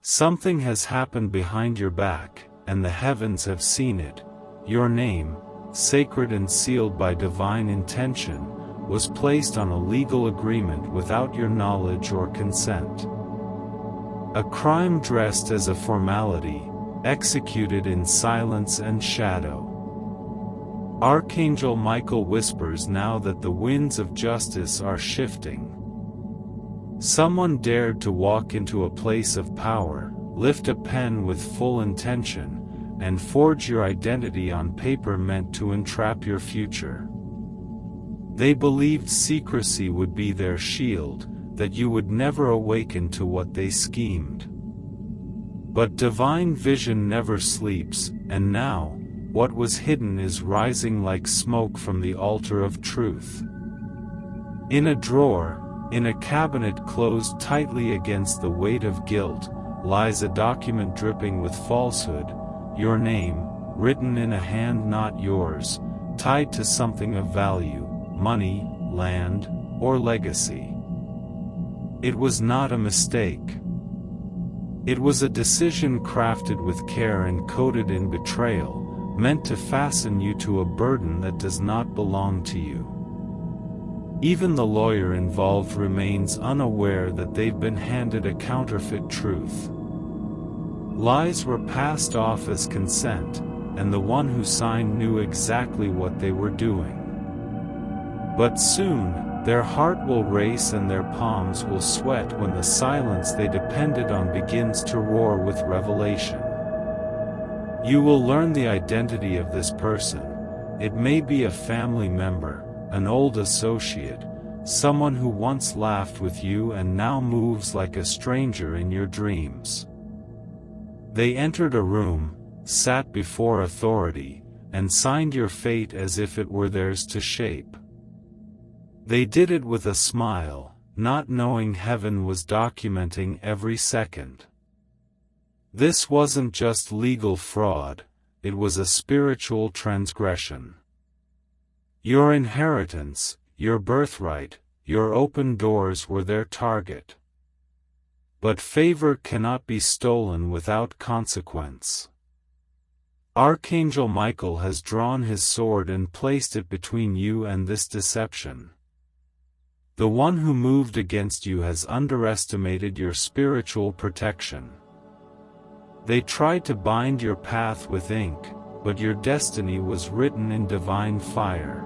Something has happened behind your back, and the heavens have seen it. Your name, sacred and sealed by divine intention, was placed on a legal agreement without your knowledge or consent. A crime dressed as a formality, executed in silence and shadow. Archangel Michael whispers now that the winds of justice are shifting. Someone dared to walk into a place of power, lift a pen with full intention, and forge your identity on paper meant to entrap your future. They believed secrecy would be their shield, that you would never awaken to what they schemed. But divine vision never sleeps, and now, what was hidden is rising like smoke from the altar of truth. In a drawer, in a cabinet closed tightly against the weight of guilt, lies a document dripping with falsehood, your name, written in a hand not yours, tied to something of value, money, land, or legacy. It was not a mistake. It was a decision crafted with care and coded in betrayal, meant to fasten you to a burden that does not belong to you. Even the lawyer involved remains unaware that they've been handed a counterfeit truth. Lies were passed off as consent, and the one who signed knew exactly what they were doing. But soon, their heart will race and their palms will sweat when the silence they depended on begins to roar with revelation. You will learn the identity of this person. It may be a family member, an old associate, someone who once laughed with you and now moves like a stranger in your dreams. They entered a room, sat before authority, and signed your fate as if it were theirs to shape. They did it with a smile, not knowing heaven was documenting every second. This wasn't just legal fraud, it was a spiritual transgression. Your inheritance, your birthright, your open doors were their target. But favor cannot be stolen without consequence. Archangel Michael has drawn his sword and placed it between you and this deception. The one who moved against you has underestimated your spiritual protection. They tried to bind your path with ink, but your destiny was written in divine fire.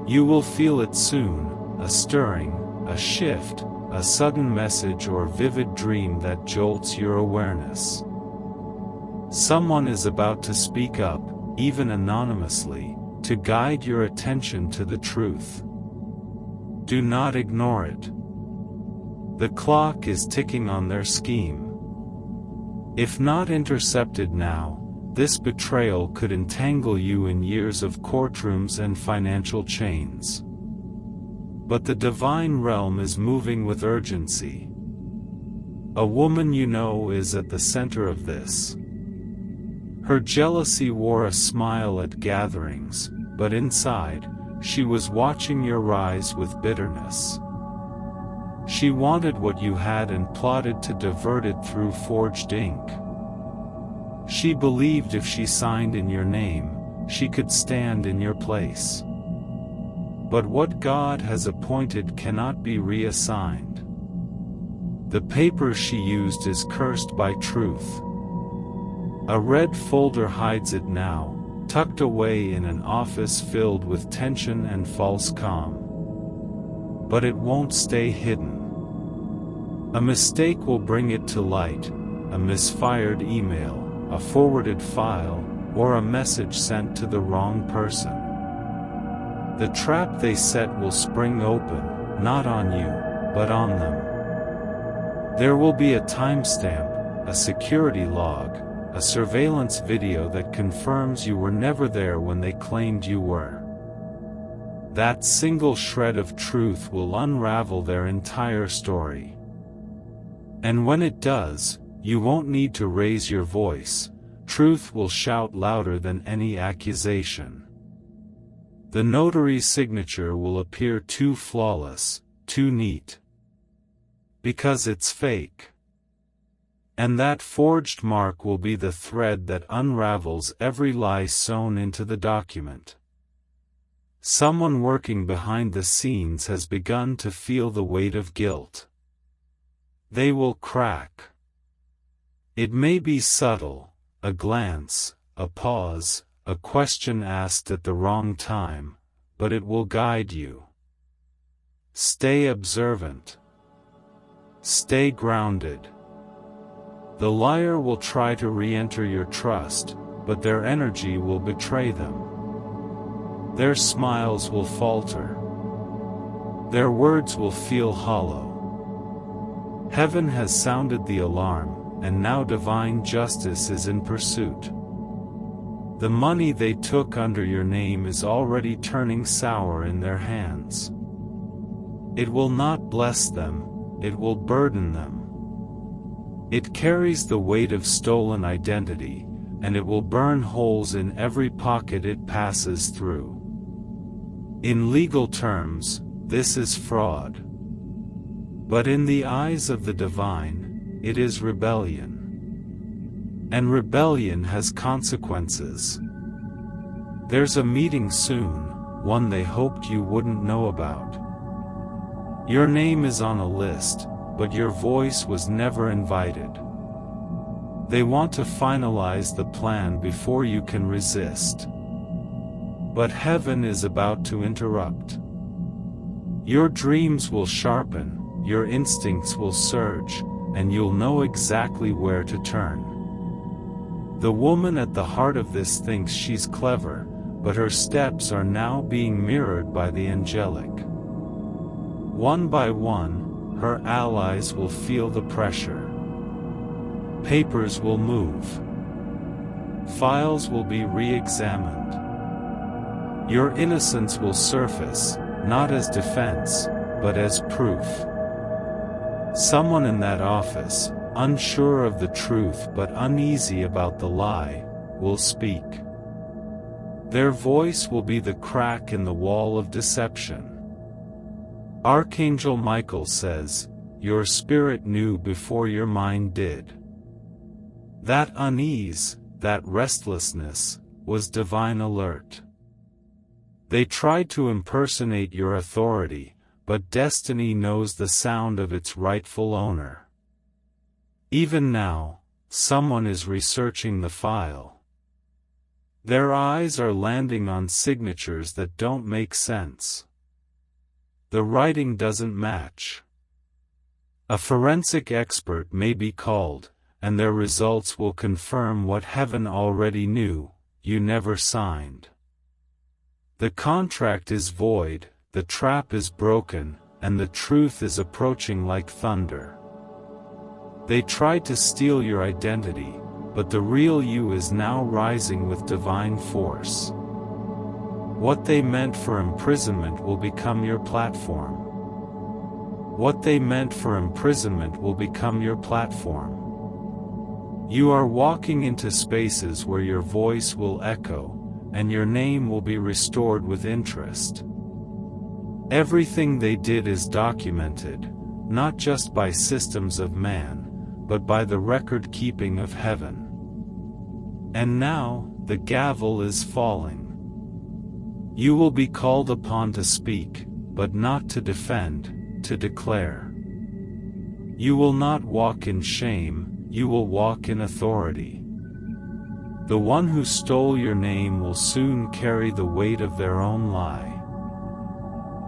You will feel it soon, a stirring, a shift, a sudden message or vivid dream that jolts your awareness. Someone is about to speak up, even anonymously, to guide your attention to the truth. Do not ignore it. The clock is ticking on their scheme. If not intercepted now, this betrayal could entangle you in years of courtrooms and financial chains. But the divine realm is moving with urgency. A woman you know is at the center of this. Her jealousy wore a smile at gatherings, but inside, she was watching your rise with bitterness. She wanted what you had and plotted to divert it through forged ink. She believed if she signed in your name, she could stand in your place. But what God has appointed cannot be reassigned. The paper she used is cursed by truth. A red folder hides it now, tucked away in an office filled with tension and false calm. But it won't stay hidden. A mistake will bring it to light, a misfired email, a forwarded file, or a message sent to the wrong person. The trap they set will spring open, not on you, but on them. There will be a timestamp, a security log, a surveillance video that confirms you were never there when they claimed you were. That single shred of truth will unravel their entire story. And when it does, you won't need to raise your voice. Truth will shout louder than any accusation. The notary's signature will appear too flawless, too neat. Because it's fake. And that forged mark will be the thread that unravels every lie sewn into the document. Someone working behind the scenes has begun to feel the weight of guilt. They will crack. It may be subtle, a glance, a pause, a question asked at the wrong time, but it will guide you. Stay observant. Stay grounded. The liar will try to re-enter your trust, but their energy will betray them. Their smiles will falter. Their words will feel hollow. Heaven has sounded the alarm, and now divine justice is in pursuit. The money they took under your name is already turning sour in their hands. It will not bless them, it will burden them. It carries the weight of stolen identity, and it will burn holes in every pocket it passes through. In legal terms, this is fraud. But in the eyes of the divine, it is rebellion. And rebellion has consequences. There's a meeting soon, one they hoped you wouldn't know about. Your name is on a list, but your voice was never invited. They want to finalize the plan before you can resist. But heaven is about to interrupt. Your dreams will sharpen, your instincts will surge, and you'll know exactly where to turn. The woman at the heart of this thinks she's clever, but her steps are now being mirrored by the angelic. One by one, her allies will feel the pressure. Papers will move. Files will be re-examined. Your innocence will surface, not as defense, but as proof. Someone in that office, unsure of the truth but uneasy about the lie, will speak. Their voice will be the crack in the wall of deception. Archangel Michael says, "Your spirit knew before your mind did." That unease, that restlessness, was divine alert. They tried to impersonate your authority, but destiny knows the sound of its rightful owner. Even now, someone is researching the file. Their eyes are landing on signatures that don't make sense. The writing doesn't match. A forensic expert may be called, and their results will confirm what heaven already knew: you never signed. The contract is void, the trap is broken, and the truth is approaching like thunder. They tried to steal your identity, but the real you is now rising with divine force. What they meant for imprisonment will become your platform. What they meant for imprisonment will become your platform. You are walking into spaces where your voice will echo, and your name will be restored with interest. Everything they did is documented, not just by systems of man, but by the record-keeping of heaven. And now, the gavel is falling. You will be called upon to speak, but not to defend, to declare. You will not walk in shame, you will walk in authority. The one who stole your name will soon carry the weight of their own lie.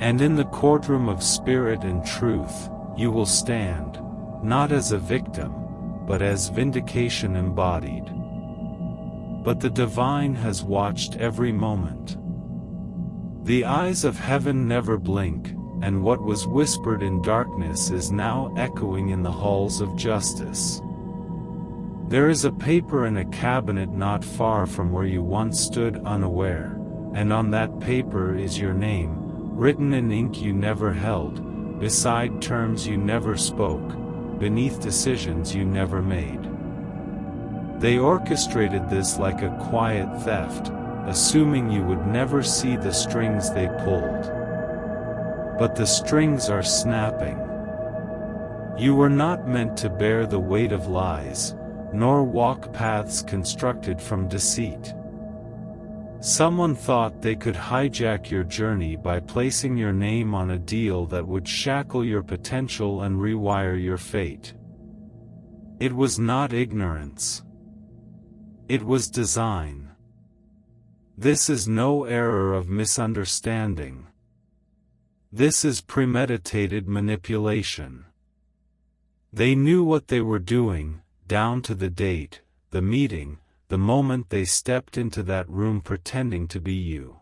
And in the courtroom of spirit and truth, you will stand, not as a victim, but as vindication embodied. But the divine has watched every moment. The eyes of heaven never blink, and what was whispered in darkness is now echoing in the halls of justice. There is a paper in a cabinet not far from where you once stood unaware, and on that paper is your name, written in ink you never held, beside terms you never spoke, beneath decisions you never made. They orchestrated this like a quiet theft, assuming you would never see the strings they pulled. But the strings are snapping. You were not meant to bear the weight of lies, nor walk paths constructed from deceit. Someone thought they could hijack your journey by placing your name on a deal that would shackle your potential and rewire your fate. It was not ignorance. It was design. This is no error of misunderstanding. This is premeditated manipulation. They knew what they were doing, down to the date, the meeting, the moment they stepped into that room pretending to be you.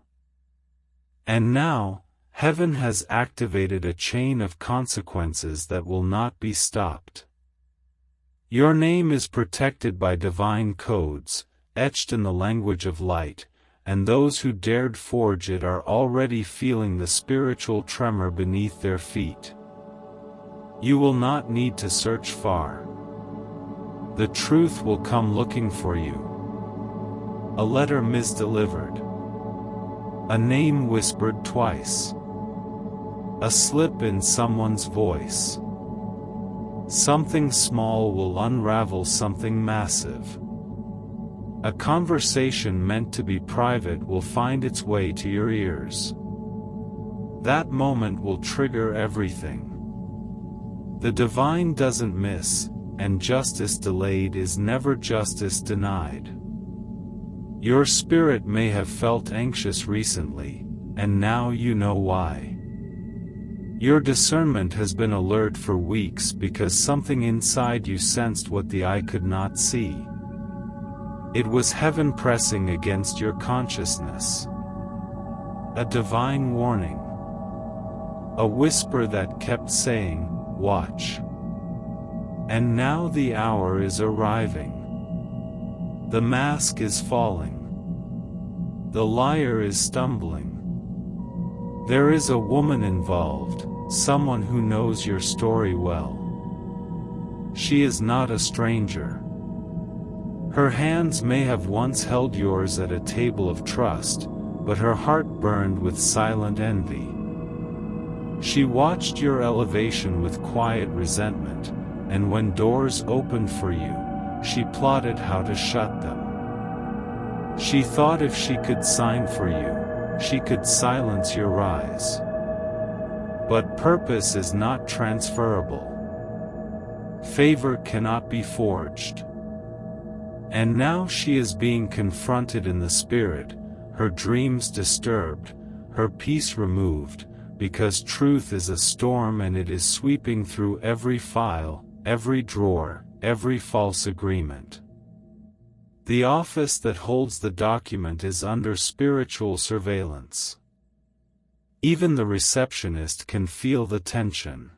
And now, heaven has activated a chain of consequences that will not be stopped. Your name is protected by divine codes, etched in the language of light, and those who dared forge it are already feeling the spiritual tremor beneath their feet. You will not need to search far. The truth will come looking for you. A letter misdelivered. A name whispered twice. A slip in someone's voice. Something small will unravel something massive. A conversation meant to be private will find its way to your ears. That moment will trigger everything. The divine doesn't miss, and justice delayed is never justice denied. Your spirit may have felt anxious recently, and now you know why. Your discernment has been alert for weeks because something inside you sensed what the eye could not see. It was heaven pressing against your consciousness. A divine warning. A whisper that kept saying, "Watch." And now the hour is arriving. The mask is falling. The liar is stumbling. There is a woman involved, someone who knows your story well. She is not a stranger. Her hands may have once held yours at a table of trust, but her heart burned with silent envy. She watched your elevation with quiet resentment, and when doors opened for you, she plotted how to shut them. She thought if she could sign for you, she could silence your rise. But purpose is not transferable. Favor cannot be forged. And now she is being confronted in the spirit, her dreams disturbed, her peace removed, because truth is a storm and it is sweeping through every file, every drawer, every false agreement. The office that holds the document is under spiritual surveillance. Even the receptionist can feel the tension.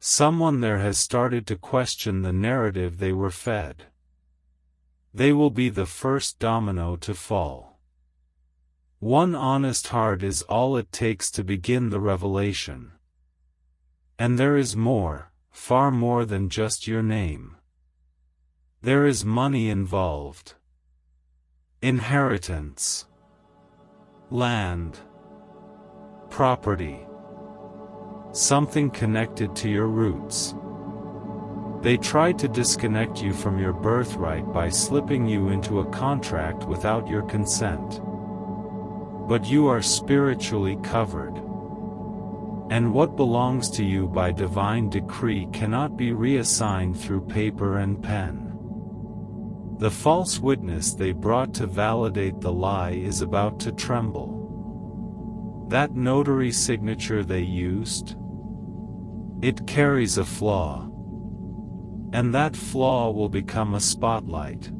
Someone there has started to question the narrative they were fed. They will be the first domino to fall. One honest heart is all it takes to begin the revelation. And there is more, far more than just your name. There is money involved. Inheritance. Land. Property. Something connected to your roots. They tried to disconnect you from your birthright by slipping you into a contract without your consent. But you are spiritually covered. And what belongs to you by divine decree cannot be reassigned through paper and pen. The false witness they brought to validate the lie is about to tremble. That notary signature they used? It carries a flaw. And that flaw will become a spotlight.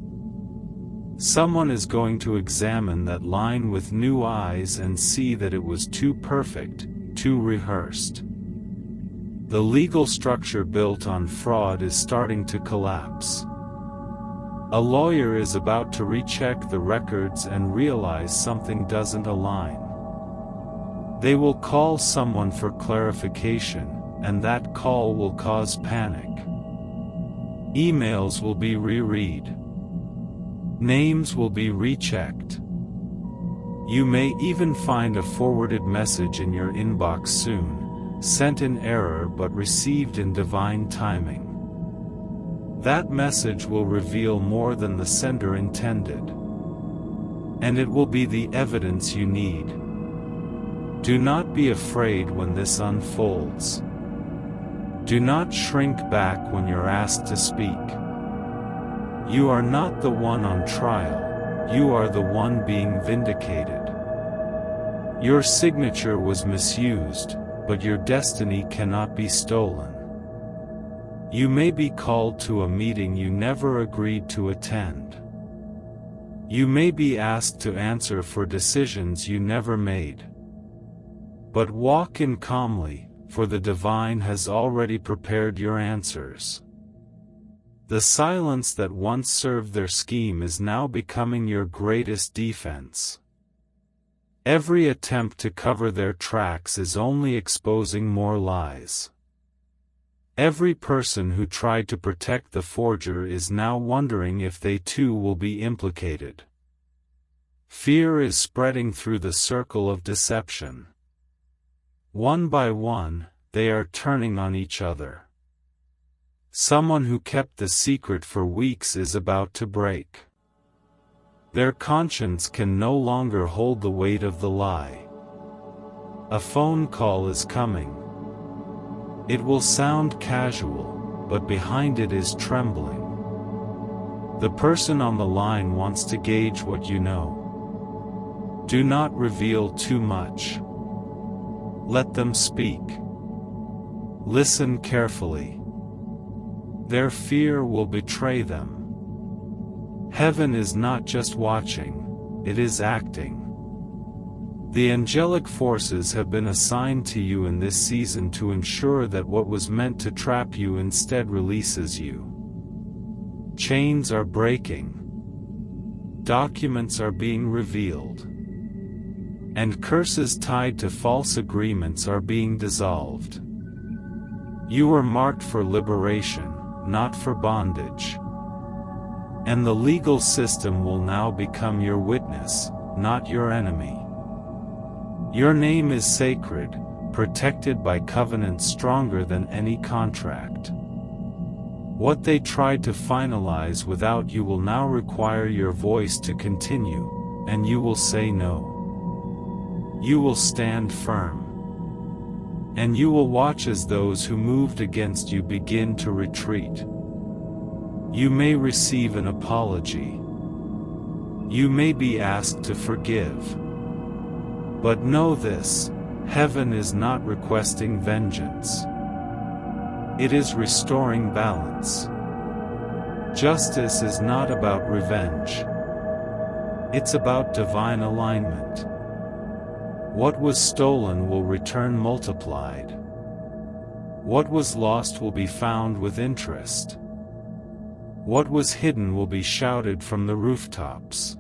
Someone is going to examine that line with new eyes and see that it was too perfect, too rehearsed. The legal structure built on fraud is starting to collapse. A lawyer is about to recheck the records and realize something doesn't align. They will call someone for clarification, and that call will cause panic. Emails will be reread. Names will be rechecked. You may even find a forwarded message in your inbox soon, sent in error but received in divine timing. That message will reveal more than the sender intended. And it will be the evidence you need. Do not be afraid when this unfolds. Do not shrink back when you're asked to speak. You are not the one on trial, you are the one being vindicated. Your signature was misused, but your destiny cannot be stolen. You may be called to a meeting you never agreed to attend. You may be asked to answer for decisions you never made. But walk in calmly, for the divine has already prepared your answers. The silence that once served their scheme is now becoming your greatest defense. Every attempt to cover their tracks is only exposing more lies. Every person who tried to protect the forger is now wondering if they too will be implicated. Fear is spreading through the circle of deception. One by one, they are turning on each other. Someone who kept the secret for weeks is about to break. Their conscience can no longer hold the weight of the lie. A phone call is coming. It will sound casual, but behind it is trembling. The person on the line wants to gauge what you know. Do not reveal too much. Let them speak. Listen carefully. Their fear will betray them. Heaven is not just watching, it is acting. The angelic forces have been assigned to you in this season to ensure that what was meant to trap you instead releases you. Chains are breaking. Documents are being revealed. And curses tied to false agreements are being dissolved. You were marked for liberation, not for bondage. And the legal system will now become your witness, not your enemy. Your name is sacred, protected by covenants stronger than any contract. What they tried to finalize without you will now require your voice to continue, and you will say no. You will stand firm. And you will watch as those who moved against you begin to retreat. You may receive an apology. You may be asked to forgive. But know this, heaven is not requesting vengeance. It is restoring balance. Justice is not about revenge. It's about divine alignment. What was stolen will return multiplied. What was lost will be found with interest. What was hidden will be shouted from the rooftops.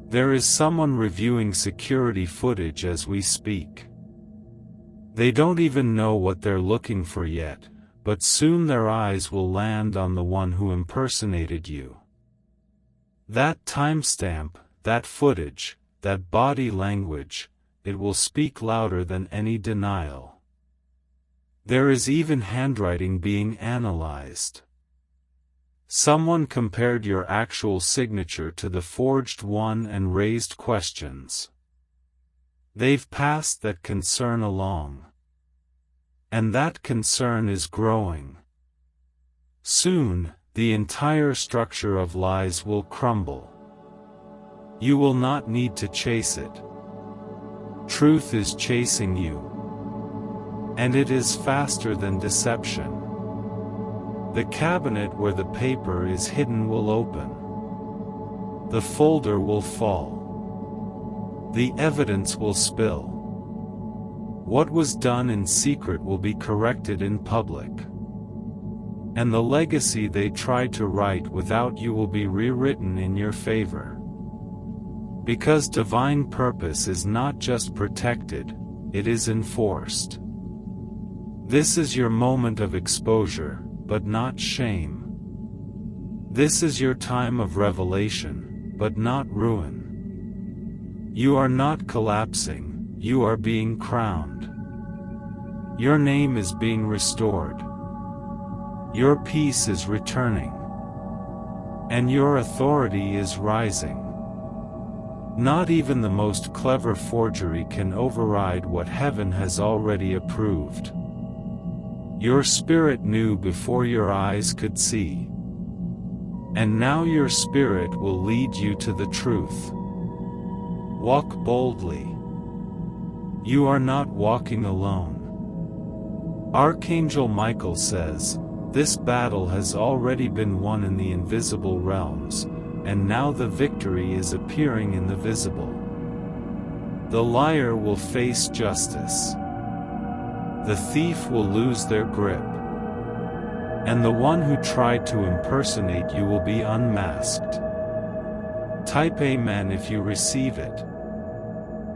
There is someone reviewing security footage as we speak. They don't even know what they're looking for yet, but soon their eyes will land on the one who impersonated you. That timestamp, that footage, that body language, it will speak louder than any denial. There is even handwriting being analyzed. Someone compared your actual signature to the forged one and raised questions. They've passed that concern along. And that concern is growing. Soon, the entire structure of lies will crumble. You will not need to chase it. Truth is chasing you. And it is faster than deception. The cabinet where the paper is hidden will open. The folder will fall. The evidence will spill. What was done in secret will be corrected in public. And the legacy they tried to write without you will be rewritten in your favor. Because divine purpose is not just protected, it is enforced. This is your moment of exposure, but not shame. This is your time of revelation, but not ruin. You are not collapsing, you are being crowned. Your name is being restored. Your peace is returning. And your authority is rising. Not even the most clever forgery can override what heaven has already approved. Your spirit knew before your eyes could see. And now your spirit will lead you to the truth. Walk boldly. You are not walking alone. Archangel Michael says, "This battle has already been won in the invisible realms, and now the victory is appearing in the visible." The liar will face justice. The thief will lose their grip. And the one who tried to impersonate you will be unmasked. Type Amen if you receive it.